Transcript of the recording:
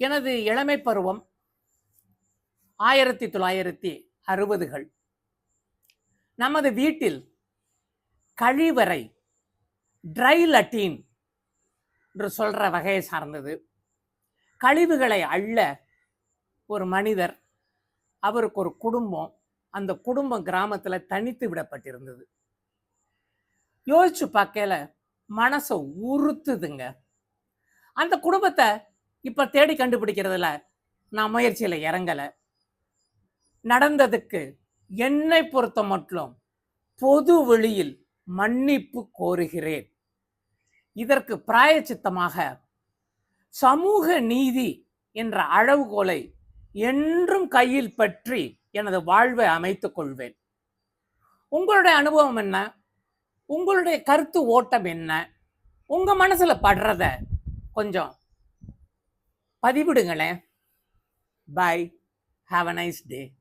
எனது இளமை பருவம் 1960கள். நமது வீட்டில் கழிவறை ட்ரை லட்டீன் என்று சொல்ற வகையை சார்ந்தது. கழிவுகளை அள்ள ஒரு மனிதர், அவருக்கு ஒரு குடும்பம், அந்த குடும்பம் கிராமத்தில் தனித்து விடப்பட்டிருந்தது. யோசிச்சு பார்க்கல மனசை உறுத்துதுங்க. அந்த குடும்பத்தை இப்ப தேடி கண்டுபிடிக்கிறதுல நான் முயற்சியில இறங்கல. நடந்ததுக்கு என்னை பொறுத்த மட்டும் பொது வெளியில் மன்னிப்பு கோருகிறேன். இதற்கு பிராயச்சித்தமாக சமூக நீதி என்ற அளவுகோலை என்றும் கையில் பற்றி எனது வாழ்வை அமைத்துக் கொள்வேன். உங்களுடைய அனுபவம் என்ன? உங்களுடைய கருத்து ஓட்டம் என்ன? உங்க மனசுல படுறத கொஞ்சம் பதிவிடுங்களேன். பாய். Have a nice day.